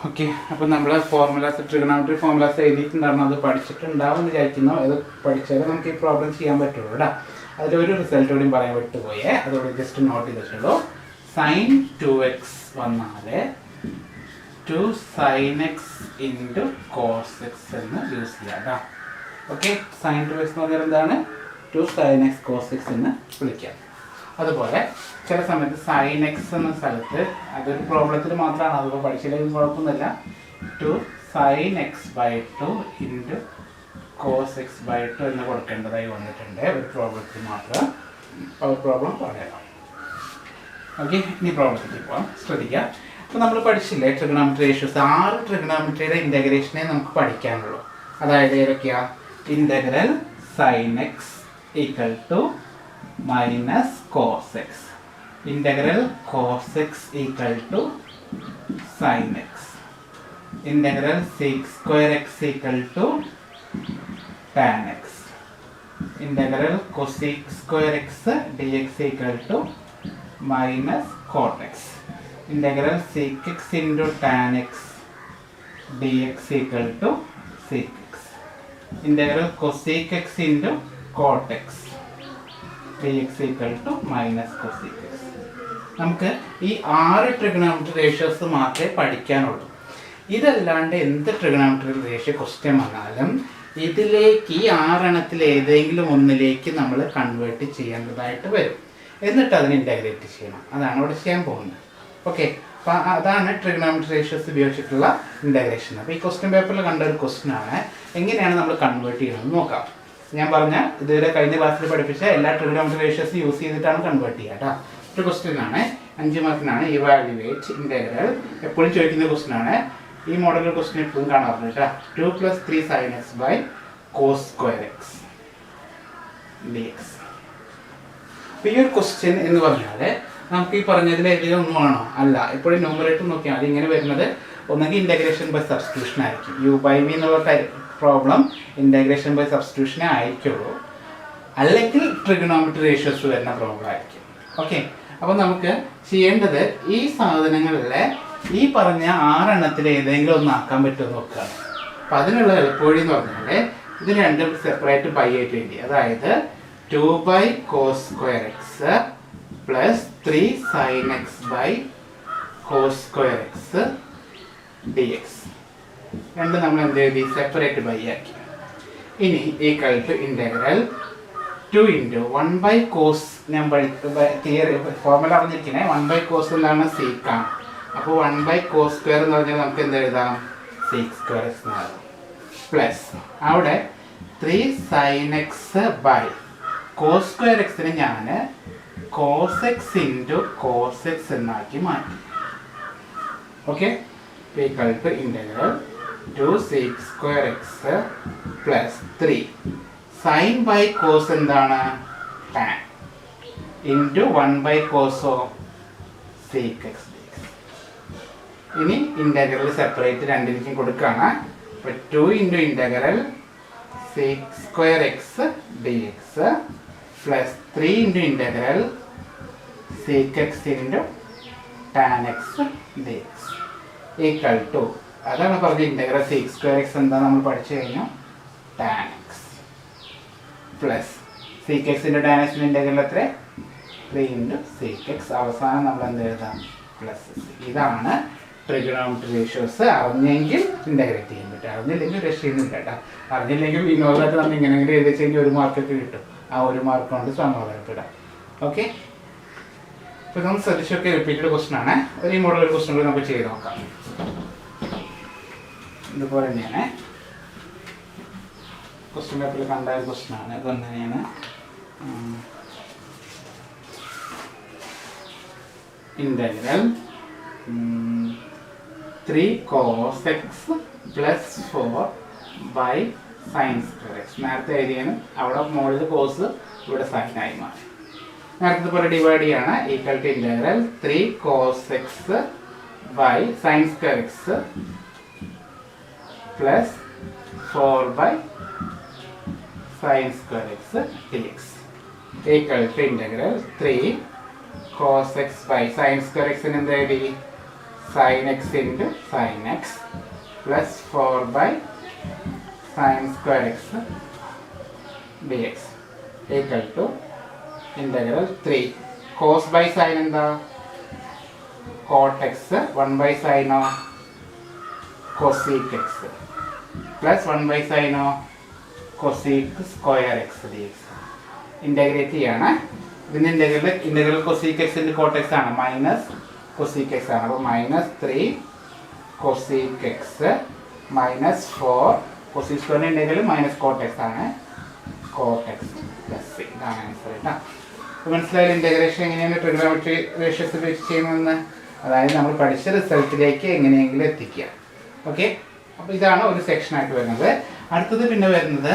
Okay, അപ്പോൾ നമ്മൾ formulas trigonometry formulas എഴുതിയിട്ടുണ്ടായിരുന്നു. അത് പഠിച്ചിട്ടുണ്ടാവും എന്ന് വിചാരിക്കുന്നു. അത് പഠിച്ചാൽ നമുക്ക് ഈ പ്രോബ്ലം ചെയ്യാൻ പറ്റുള്ളൂ കേട്ടോ. അതിലൊരു റിസൾട്ട് കൂടി പറയാൻ വിട്ടുപോയേ, അതോടെ ജസ്റ്റ് നോട്ട് ചെയ്തിട്ടുള്ളൂ. sin 2x വന്നാൽ 2 sin x into cos x എന്ന് യൂസ് ചെയ്യാം കേട്ടോ. ഓക്കെ, sin 2x എന്ന് പറഞ്ഞാൽ എന്താണ്? 2 sin x cos x എന്ന് വിളിക്കാം. അതുപോലെ ചില സമയത്ത് sin x എന്ന സ്ഥലത്ത് അതൊരു പ്രോബ്ലത്തിൽ മാത്രമാണ്, അതിപ്പോൾ പഠിച്ചില്ലെങ്കിൽ കുഴപ്പമൊന്നുമില്ല. 2 sin x/2 into cos x/2 എന്ന് കൊടുക്കേണ്ടതായി വന്നിട്ടുണ്ട് ഒരു പ്രോബ്ലത്തിൽ മാത്രം. പ്രോബ്ലം പറയാം. ഓക്കെ, ഇനി പ്രോബ്ലത്തിൽ പോകാം. ശ്രദ്ധിക്കുക. അപ്പോൾ നമ്മൾ പഠിച്ചില്ലേ ട്രിഗണോമെട്രി റേഷ്യോസ്? 6 ട്രിഗണോമെട്രിയുടെ ഇൻ്റഗ്രേഷനെ നമുക്ക് പഠിക്കാനുള്ളൂ. അതായത് ഏതൊക്കെയാ? Integral sin x equal to minus cos x, integral cos x equal to sin x, integral sec square x equal to tan x, integral cosec square x dx equal to minus cot x, integral sec x into tan x dx equal to sec x, integral cosec x into cot x dx equal to minus cosec x. നമുക്ക് ഈ 6 trigonometry ratios മാത്രമേ പഠിക്കാനുള്ളൂ. ഇതല്ലാണ്ട് എന്ത് trigonometry ratio question വന്നാലും ഇതിലേക്ക് ഈ 6 എണ്ണത്തിൽ ഏതെങ്കിലും ഒന്നിലേക്ക് നമ്മൾ കൺവേർട്ട് ചെയ്യേണ്ടതായിട്ട് വരും. എന്നിട്ട് അതിനെ ഇൻ്റഗ്രേറ്റ് ചെയ്യണം. അതാണ് ഇവിടെ ചെയ്യാൻ പോകുന്നത്. ഓക്കെ, അപ്പോൾ അതാണ് ട്രിഗണോമെട്രി റേഷ്യോസ് ഉപയോഗിച്ചിട്ടുള്ള ഇൻ്റഗ്രേഷൻ. അപ്പോൾ ഈ ക്വസ്റ്റ്യൻ പേപ്പറിൽ കണ്ട ഒരു ക്വസ്റ്റ്യൻ ആണ്. എങ്ങനെയാണ് നമ്മൾ കൺവേർട്ട് ചെയ്യണമെന്ന് നോക്കാം. ഞാൻ പറഞ്ഞ ഇതുവരെ കഴിഞ്ഞ ക്ലാസ്സിൽ പഠിപ്പിച്ച എല്ലാ ട്രിഗണോമെട്രി റേഷ്യോസ് യൂസ് ചെയ്തിട്ടാണ് കൺവേർട്ട് ചെയ്യുക കേട്ടോ. ഒരു ക്വസ്റ്റ്യൻ ആണ്, 5 മാർക്കിനാണ്. ഇവാലുവേറ്റ് ഇൻ്റഗ്രൽ എപ്പോഴും ചോദിക്കുന്ന ക്വസ്റ്റ്യൻ ആണ്. ഈ മോഡൽ ക്വസ്റ്റ്യൻ എപ്പോഴും കാണാറുണ്ട് കേട്ടോ. 2 + 3 sin x cos square x dx. അപ്പോൾ ഈ ഒരു ക്വസ്റ്റ്യൻ എന്ന് പറഞ്ഞാൽ നമുക്ക് ഈ പറഞ്ഞതിൽ ഏതെങ്കിലും ഒന്നും ആണോ? അല്ല. എപ്പോഴും ന്യൂമറേറ്റർ നോക്കിയാൽ മതി. ഇങ്ങനെ വരുന്നത് ഒന്നെങ്കിൽ ഇൻ്റഗ്രേഷൻ ബൈ സബ്സ്റ്റിറ്റ്യൂഷൻ ആയിരിക്കും. u/v എന്നുള്ള പ്രോബ്ലം ഇൻ്റഗ്രേഷൻ ബൈ സബ്സ്റ്റിറ്റ്യൂഷനേ ആയിരിക്കുള്ളൂ. അല്ലെങ്കിൽ ട്രിഗണോമെട്രി റേഷ്യോസ് വരുന്ന പ്രോബ്ലം ആയിരിക്കും. ഓക്കെ, അപ്പോൾ നമുക്ക് ചെയ്യേണ്ടത് ഈ സാധനങ്ങളിലെ ഈ പറഞ്ഞ 6 എണ്ണത്തിൽ ഏതെങ്കിലും ഒന്ന് ആക്കാൻ പറ്റുമോ നോക്കുകയാണ്. അപ്പോൾ അതിനുള്ള എളുപ്പവഴി എന്ന് പറഞ്ഞാൽ ഇത് രണ്ടും സെപ്പറേറ്റ് ബൈ ആയിട്ട് എഴുതി. അതായത് 2/cos square x plus 3 sin x cos square x dx. രണ്ട് നമ്മൾ എന്ത് എഴുതി? സെപ്പറേറ്റ് ബൈ ആക്കി. ഇനി equal to integral 2 into 1/cos. ഞാൻ തിയറി ഫോർമുല അറിഞ്ഞിരിക്കണേ. 1/cos എന്താണ്? സീക്കാണ്. അപ്പോൾ 1/cos സ്ക്വയർ എന്ന് പറഞ്ഞാൽ നമുക്ക് എന്ത് എഴുതാം? sec square x എന്ന് എഴുതാം. പ്ലസ് അവിടെ 3 sin x cos square xനെ ഞാൻ cos x into cos x എന്നാക്കി മാറ്റി. Okay, equal to integral 2 sec square x plus 3 sin cos എന്താണ്? tan into 1/cos sec x dx. ഇനി ഇൻ്റഗ്രൽ സെപ്പറേറ്റ് രണ്ടിലേക്കും കൊടുക്കുകയാണ്. അപ്പോൾ 2 into integral sec square x dx plus 3 into integral sec x into tan x dx equal to, അതാണ് പറഞ്ഞ integral sec square x എന്താ നമ്മൾ പഠിച്ചു കഴിഞ്ഞു? tan x plus sec x into tan x integral എത്ര? 3 ഇൻറ്റു sec x. അവസാനം നമ്മൾ എന്ത് എഴുതാം? പ്ലസ്. ഇതാണ് ട്രിഗണോമെട്രി റേഷ്യോസ്. അറിഞ്ഞെങ്കിൽ ഇൻ്റഗ്രേറ്റ് ചെയ്യാൻ പറ്റും, അറിഞ്ഞില്ലെങ്കിൽ രക്ഷയൊന്നും കേട്ടോ. അറിഞ്ഞില്ലെങ്കിൽ വിനോദമായിട്ട് നമ്മൾ ഇങ്ങനെയെങ്കിലും എഴുതി കഴിഞ്ഞാൽ 1 മാർക്കൊക്കെ കിട്ടും. ആ 1 മാർക്ക് കൊണ്ട് സമാധാനപ്പെടാം. ഓക്കെ, ഇപ്പോൾ നമ്മൾ ശ്രദ്ധിച്ചൊക്കെ റിപ്പീറ്റഡ് ക്വസ്റ്റൻ ആണ്. ഒരു മോഡൽ ക്വസ്റ്റൻ കൂടി നമുക്ക് ചെയ്ത് നോക്കാം. ഇതുപോലെ തന്നെയാണ് ക്വസ്റ്റ്യൻ പേപ്പറിൽ കണ്ട ഒരു ക്വസ്റ്റൻ ആണ്. ഇതുകൊണ്ട് തന്നെയാണ് integral 3 cos x plus 4 sin square x. നേരത്തെ എഴുതിയാണ്. അവിടെ മുകളിൽ കോസ്, ഇവിടെ സൈൻ ആയി മാറി. നേരത്തെ പോലെ ഡിവൈഡ് ചെയ്യാണ്. Equal to integral 3 cos x sin square x plus 4 sin square x dx equal to integral 3 cos x by sin square x in the sin x into sin x plus 4 by sin square x dx equal to integral 3 cos by sin എന്താ cot x 1 by sin of cosec x plus 1 by sin of cosec square x dx integrate ചെയ്യാണ്. ഇതിൻ്റെ integral cosec x into cot x ആണ് minus cosec x ആണ്. അപ്പോൾ minus 3 cosec x minus 4 cosec സ്ക്വയറിൻ്റെ integral minus cot x ആണ് cot x plus c. ഇതാണ് answer കേട്ടോ. അപ്പോൾ മനസ്സിലായാലും ഇൻ്റഗ്രേഷൻ എങ്ങനെയാണ് ട്രിഗണോമെട്രി റേഷ്യോസ് ഉപയോഗിച്ച് ചെയ്യുന്നതെന്ന്, അതായത് നമ്മൾ പഠിച്ച റിസൾട്ടിലേക്ക് എങ്ങനെയെങ്കിലും എത്തിക്കുക. ഓക്കെ, അപ്പോൾ ഇതാണ് ഒരു സെക്ഷനായിട്ട് വരുന്നത്. അടുത്തത് പിന്നെ വരുന്നത്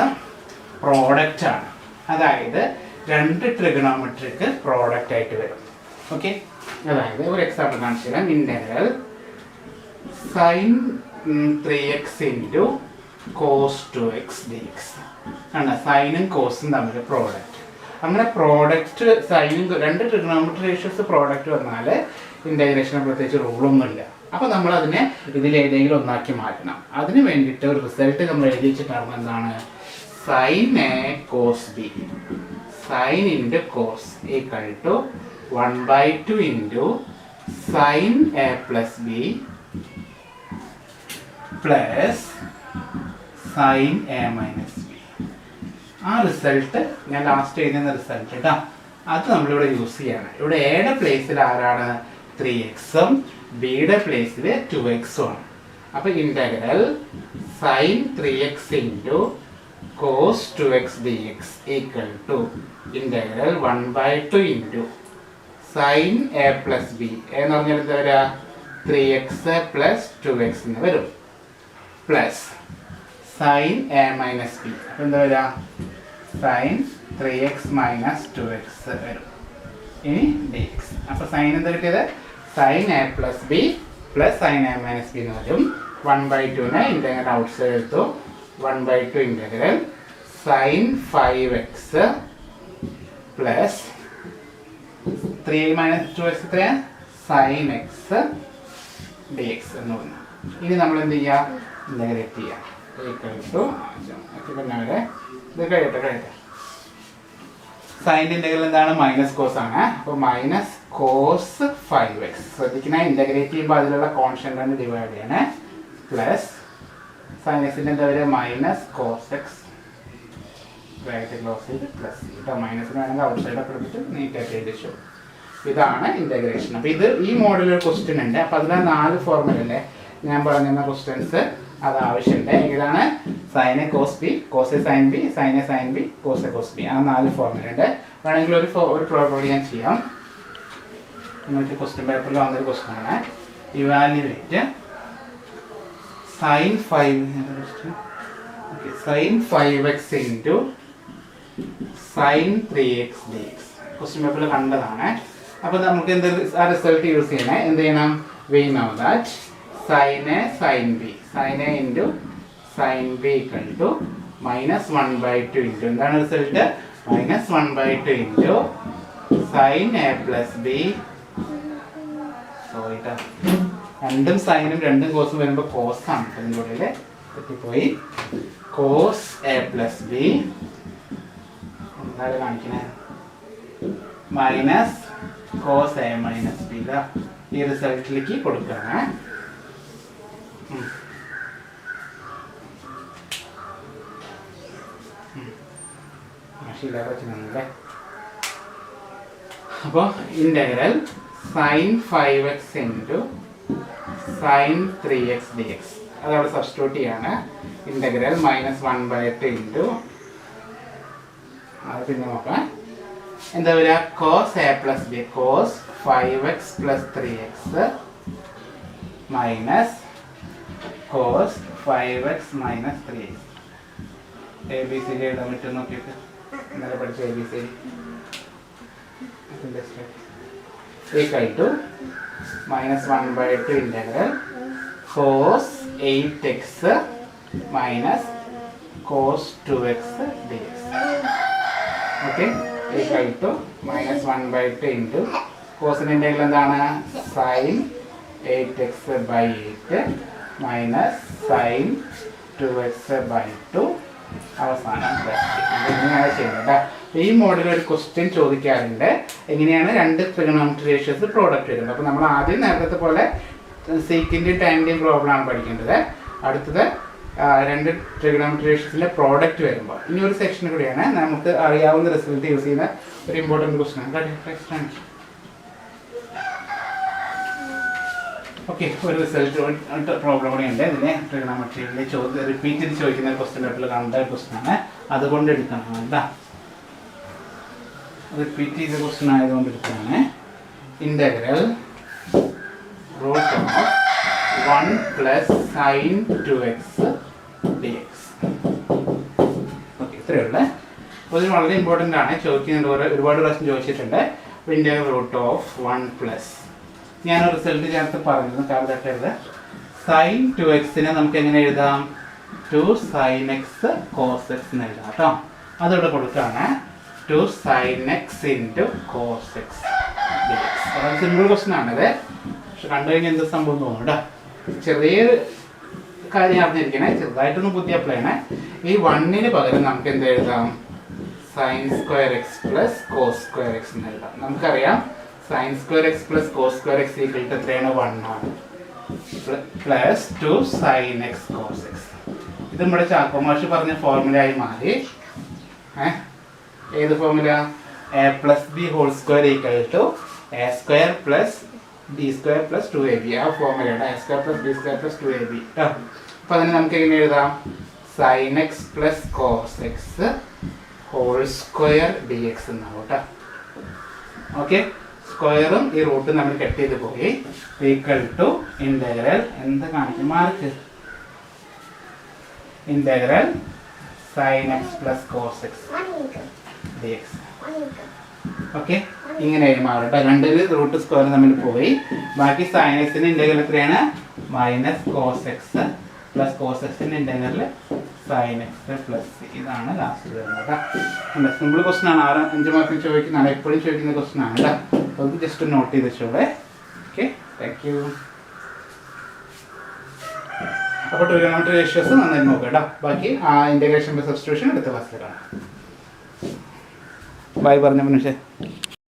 പ്രോഡക്റ്റ് ആണ്. അതായത് രണ്ട് ട്രിഗണോമെട്രിക്ക് പ്രോഡക്റ്റ് ആയിട്ട് വരും. ഓക്കെ, അതായത് ഒരു എക്സാമ്പിൾ കാണിച്ചു തരാം. Integral sine 3x into cos 2x dx ആണ് സൈനും കോസും തമ്മിൽ പ്രോഡക്റ്റ്. അങ്ങനെ പ്രോഡക്റ്റ് സൈനും രണ്ട് ട്രിഗണോമെട്രി റേഷ്യോസ് പ്രോഡക്റ്റ് വന്നാൽ ഇൻ്റഗ്രേഷന് പ്രത്യേകിച്ച് റൂളൊന്നുമില്ല. അപ്പോൾ നമ്മൾ അതിനെ ഇതിലേതെങ്കിലും ഒന്നാക്കി മാറ്റണം. അതിന് വേണ്ടിയിട്ട് ഒരു റിസൾട്ട് നമ്മൾ എഴുതി വെച്ചിട്ടാണ് എന്താണ് sine a cos b sine into cos equal to 1/2 into sine A plus b plus sine a minus b. ആ റിസൾട്ട് ഞാൻ ലാസ്റ്റ് എഴുതുന്ന റിസൾട്ട് കേട്ടോ, അത് നമ്മളിവിടെ യൂസ് ചെയ്യാണ്. ഇവിടെ എയുടെ പ്ലേസിൽ ആരാണ് 3x-ഉം ബിയുടെ പ്ലേസിൽ 2x-ഉം ആണ്. അപ്പോൾ integral sine 3x into cos 2x dx equal to integral 1/2 into sine A plus b എന്ന് പറഞ്ഞാൽ എന്താ വരിക 3x പ്ലസ് 2x എന്ന് വരും plus sine a minus b. അപ്പോൾ എന്താ വരിക സൈൻ 3x മൈനസ് 2x വരും. ഇനി dx. അപ്പോൾ സൈൻ എന്താ കിട്ടിയത് sine A plus b plus sine a minus b എന്ന് വരും. 1/2നെ ഇൻ്റഗ്രൽ ഔട്ട് സൈഡ് എടുത്തു. 1/2 integral sine 5x plus 3 minus 2x എത്രയാണ് സൈൻ എക്സ് dx എന്ന് പറഞ്ഞു. ഇനി നമ്മൾ എന്ത് ചെയ്യുക ഇൻ്റഗ്രേറ്റ് ചെയ്യാം. ഇത് കഴിയട്ടെ. സൈൻ്റെ ഇൻ്റഗ്രൽ എന്താണ് മൈനസ് കോസ് ആണ്. അപ്പോൾ മൈനസ് കോസ് 5x ശ്രദ്ധിക്കുന്ന ഇൻ്റഗ്രേറ്റ് ചെയ്യുമ്പോൾ അതിലുള്ള കോൺസ്റ്റൻ്റ് ആണ് ഡിവൈഡ് ചെയ്യണേ പ്ലസ് സൈൻ എക്സിൻ്റെ എന്താ വരിക minus cos x bracket close ചെയ്ത് പ്ലസ് കേട്ടോ. മൈനസിന് വേണമെങ്കിൽ ഔട്ട് സൈഡൊക്കെ എടുത്തിട്ട് നീറ്റായിട്ട് എഴുതിച്ചു. ഇതാണ് ഇൻ്റഗ്രേഷൻ. അപ്പോൾ ഇത് ഈ മോഡലൊരു ക്വസ്റ്റ്യൻ ഉണ്ട്. അപ്പോൾ അതിലെ 4 ഫോർമുലല്ലേ ഞാൻ പറഞ്ഞിരുന്ന ക്വസ്റ്റ്യൻസ് അത് ആവശ്യമുണ്ട്. ഇതാണ് sine a cos b cos a sine B sine A sine b cos a cos b ആ 4 ഫോർമുല ഉണ്ട്. വേണമെങ്കിൽ ഒരു പ്രോബ്ലം ഞാൻ ചെയ്യാം. നിങ്ങൾക്ക് ക്വസ്റ്റ്യൻ പേപ്പറിൽ വന്നൊരു ക്വസ്റ്റ്യൻ ആണ്. Evaluate sine 5x into sine 3x dx question പേപ്പറിൽ കണ്ടതാണ്. അപ്പോൾ നമുക്ക് എന്ത് ആ റിസൾട്ട് യൂസ് ചെയ്യണേ എന്ത് ചെയ്യണം we know that sine A sine B sine A into sine B equal to minus 1/2 into എന്താണ് result minus 1/2 into sine A plus B. സോറിട്ടാ രണ്ടും സൈനും രണ്ടും കോസും വരുമ്പോൾ കോസാണ്. അതിൻ്റെ ഉള്ളിൽ തെറ്റിപ്പോയി. കോസ് എ പ്ലസ് ബി എന്താണ് കാണിക്കണേ minus cos a minus b. ഈ റിസൾട്ടിലേക്ക് കൊടുക്കുകയാണ്. പറ്റുന്നില്ലേ. അപ്പോൾ integral sine 5x into sine 3x dx അതവിടെ സബ്സ്റ്റിറ്റ്യൂട്ട് ചെയ്യാണ്. ഇൻ്റഗ്രൽ മൈനസ് 1/8 ഇൻറ്റു അത് പിന്നെ നോക്കാം എന്താ വരിക cos a plus b cos 5x plus 3x minus cos 5x minus 3x. ABC എഴുതാൻ പറ്റും നോക്കിയിട്ട് ഇന്നലെ പഠിച്ച ABC equal to minus 1/2 integral cos 8x minus cos 2x dx. Okay equal to minus 1/2 into കോസിൻ്റെ integral എന്താണ് sine 8x/8 minus sine 2x/2 അവസാനം ഇങ്ങനെയാണ് ചെയ്യുന്നത്. ഈ മോഡൽ ഒരു ക്വസ്റ്റ്യൻ ചോദിക്കാറുണ്ട്, എങ്ങനെയാണ് രണ്ട് ട്രിഗണോമെട്രി റേഷ്യോസ് പ്രോഡക്റ്റ് വരുന്നത്. അപ്പോൾ നമ്മൾ ആദ്യം നേരത്തെ പോലെ സീക്കിൻ്റെയും ടാൻ്റെയും പ്രോബ്ലമാണ് പഠിക്കേണ്ടത്. അടുത്തത് രണ്ട് ട്രിഗണോമെട്രി റേഷ്യോസിൻ്റെ പ്രോഡക്റ്റ് വരുമ്പോൾ ഇനി ഒരു സെക്ഷൻ കൂടിയാണ് നമുക്ക് അറിയാവുന്ന റിസൾട്ട് യൂസ് ചെയ്യുന്ന ഒരു ഇമ്പോർട്ടൻറ്റ് ക്വസ്റ്റ്യൻ. ഓക്കെ, ഒരു റിസൾട്ട് പ്രോബ്ലം കൂടി ഉണ്ട്. ഇതിനെ ട്രിഗണോമെട്രിയിലെ റിപ്പീറ്റ് ചെയ്ത് ചോദിക്കുന്ന ക്വസ്റ്റ്യൻ പേപ്പറിൽ കാണേണ്ട ക്വസ്റ്റ്യൻ ആണ്, അതുകൊണ്ട് എടുക്കണം. എന്താ റിപ്പീറ്റ് ചെയ്ത ക്വസ്റ്റ്യൻ ആയതുകൊണ്ട് എടുക്കുകയാണ്. Integral root of 1 plus sine 2x dx. Okay, ഇത്രയേ ഉള്ളൂ. അപ്പോൾ ഇത് വളരെ ഇമ്പോർട്ടൻ്റ് ആണ്, ചോദിക്കുന്നുണ്ട്, ഒരുപാട് പ്രാവശ്യം ചോദിച്ചിട്ടുണ്ട്. ഇൻ്റഗ്രൽ റൂട്ട് ഓഫ് 1 പ്ലസ് ഞാൻ റിസൾട്ട് ചേർത്ത് പറഞ്ഞിരുന്നു, കാലഘട്ടത്തിൽ സൈൻ 2x നമുക്ക് എങ്ങനെ എഴുതാം? 2 sin x cos x എന്ന് എഴുതാം കേട്ടോ. അതോടെ കൊടുക്കുകയാണ് 2 sin x cos x dx. വളരെ സിമ്പിൾ ക്വസ്റ്റ്യൻ ആണിത്, പക്ഷെ കണ്ടു കഴിഞ്ഞാൽ എന്ത് സംഭവം തോന്നും കേട്ടോ. ചെറിയൊരു കാര്യം അറിഞ്ഞിരിക്കണേ, ചെറുതായിട്ടൊന്ന് ബുദ്ധി അപ്ലൈ ചെയ്യണേ. ഈ 1 പകരം നമുക്ക് എന്ത് എഴുതാം? sin square x plus cos square x എന്ന് എഴുതാം. നമുക്കറിയാം sin square x plus cos square x equal to 1 ആണ്, plus 2 sin x cos x. ഇത് നമ്മുടെ ചാക്കോ മാഷ് പറഞ്ഞ ഫോർമുലയായി മാറി. ഏത് formula? a plus b whole square equal to a square plus b square plus 2ab. ആ ഫോർമുലയാണ് a square plus b square plus 2ab. അപ്പോൾ അതിന് നമുക്ക് എങ്ങനെ എഴുതാം? sin x plus cos x whole square dx എന്നാവും കേട്ടോ. ഓക്കെ, സ്ക്വയറും ഈ റൂട്ടും നമ്മൾ കട്ട് ചെയ്ത് പോയി, ഈക്വൽ ടു ഇൻ്റഗ്രൽ എന്ത് കാണിക്കും? Mark integral sine x plus cos x d x. Okay, ഇങ്ങനെ മാറും കേട്ടോ. രണ്ടിൽ റൂട്ട് സ്ക്വയർ തമ്മിൽ പോയി, ബാക്കി സൈൻ എക്സിൻ്റെ ഇൻ്റഗ്രൽ എത്രയാണ്? Minus cos x plus cos എക്സിൻ്റെ ഇൻ്റഗ്രൽ സൈൻ എക്സ് പ്ലസ്. ഇതാണ് ലാസ്റ്റ് വരുന്നത് കേട്ടോ. സിമ്പിൾ ക്വസ്റ്റൻ ആണ്, 5 മാർക്കിൽ ചോദിക്കുന്നതാണ്, എപ്പോഴും ചോദിക്കുന്ന ക്വസ്റ്റൻ ആണ് കേട്ടോ. അപ്പോൾ അത് ജസ്റ്റ് നോട്ട് ചെയ്ത് വെച്ചോളെ. Okay, thank you. അപ്പോൾ ട്രിഗണോമെട്രി റേഷ്യോസ് നന്നായി നോക്കുക കേട്ടോ. ബാക്കി ഇൻ്റഗ്രേഷൻ ബൈ സബ്സ്റ്റിറ്റ്യൂഷൻ അടുത്ത ക്ലാസ്സിൽ കാണാം. ബൈ പറഞ്ഞ മനുഷ്യൻ.